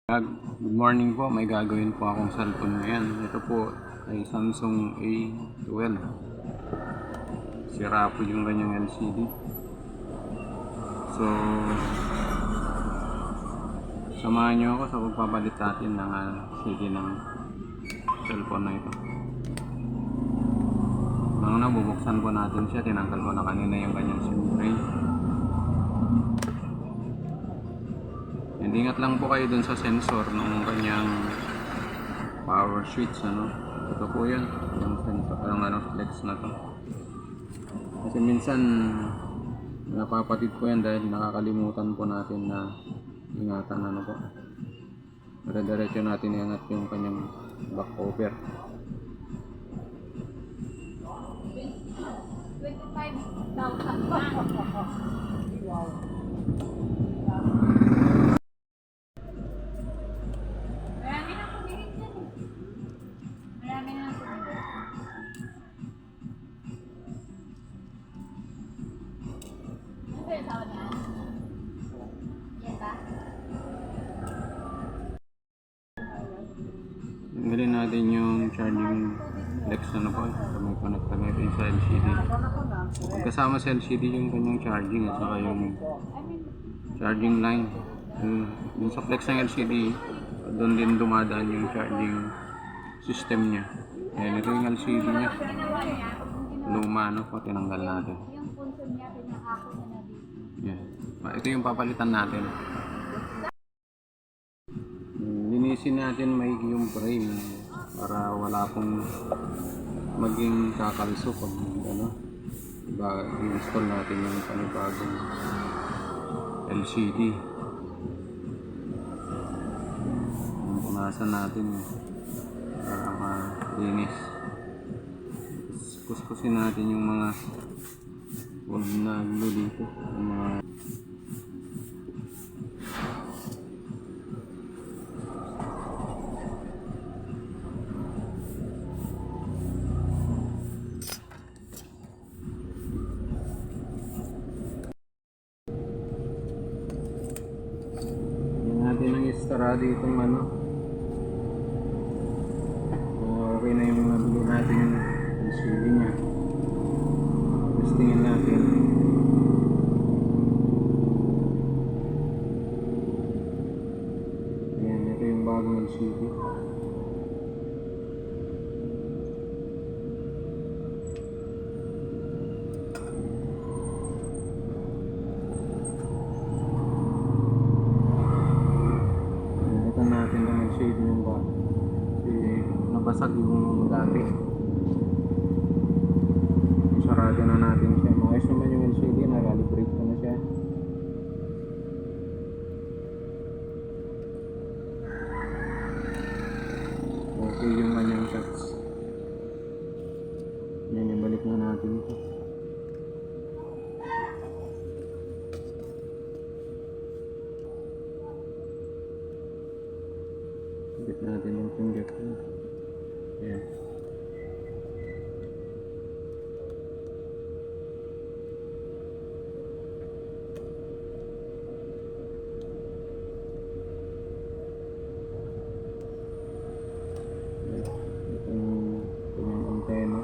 Good morning po, may gagawin po akong cellphone ngayon. Ito po ay Samsung A12. Sira po yung kanyang LCD. So, samahan nyo ako sa pagpapalit natin ng LCD ng cellphone na ito. Una, bubuksan po natin siya. Tinanggal ko na kanina yung kanyang SIM tray. Ingat lang po kayo dun sa sensor ng kanyang power switch, ito po yun, yung sensor, flex na to. Kasi minsan napapatid po yan dahil nakakalimutan po natin na ingatan po. Dire-diretso natin iangat yung kanyang back cover. 25,000 pa. Wow. Tanggalin natin yung charging flex po. May connector na ito yung sa LCD. Pagkasama sa LCD yung kanyang charging at saka yung charging line. Yung sa flex ng LCD, doon din dumadaan yung charging system niya. Ayan, ito yung LCD niya. Luma, tinanggal natin. Yan. Ito yung papalitan natin. Linisin natin maigi yung frame para wala pong maging kakalso pag i-install natin yung panibagong LCD. Punasan natin para malinis. Kuskusin natin yung mga wag na glue dito, yung mga sarado itong okay na yung nabili natin yung LCD nya. Testingin natin. Ayan, ito yung bagong LCD. Natin na nag-shade yung ba kasi nabasag yung dati. Sarado na natin siya. Maayos naman yung LCD, na-calibrate ko na siya. Okay yung kanyang shots. Yan, ibalik na natin ito. Bit natin yung finger ko. Ayan. Itong antena.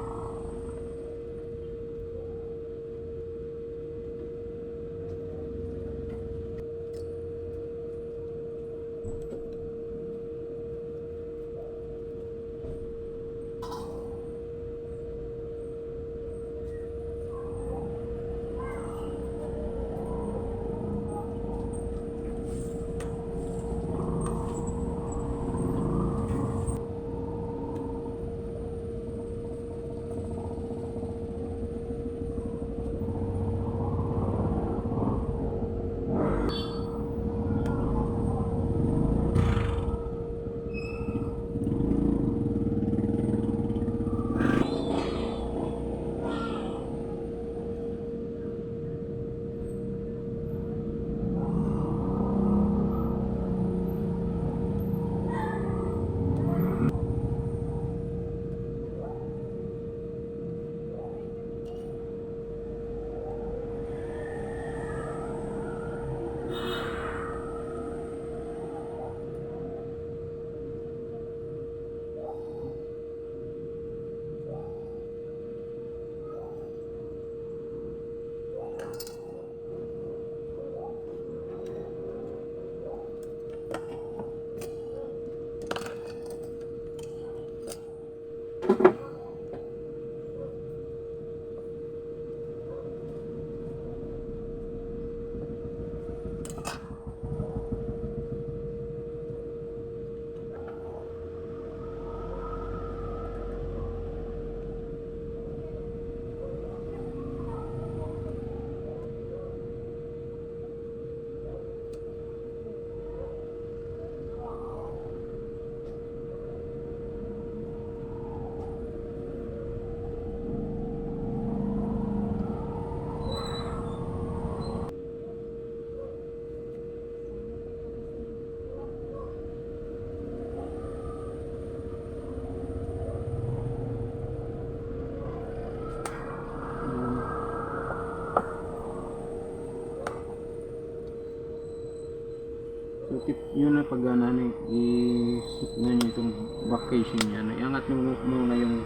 tip yun na pag ano, i-sit nyo itong vacation niya. Ano, iangat nyo muna yung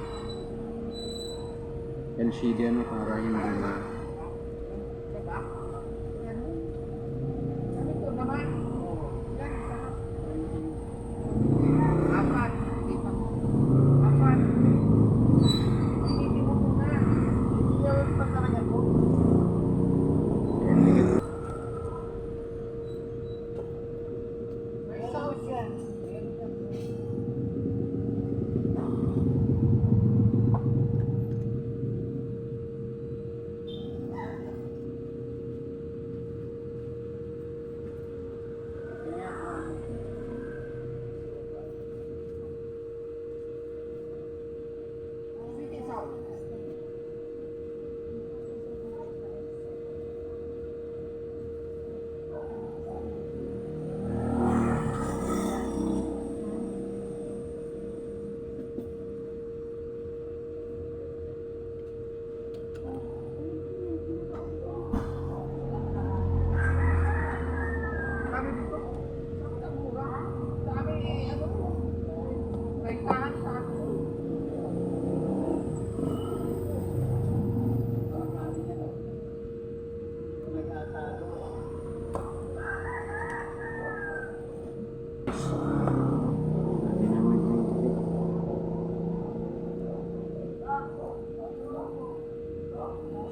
LCD ano para hindi ma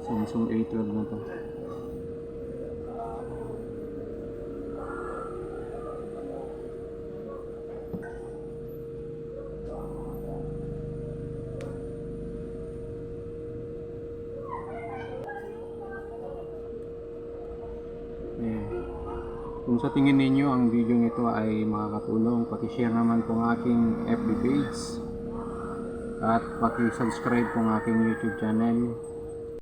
Samsung A12 na to. Ayan. Kung sa tingin ninyo ang video nito ay makakatulong, paki-share naman po ang aking FB page at paki-subscribe po ang aking YouTube channel.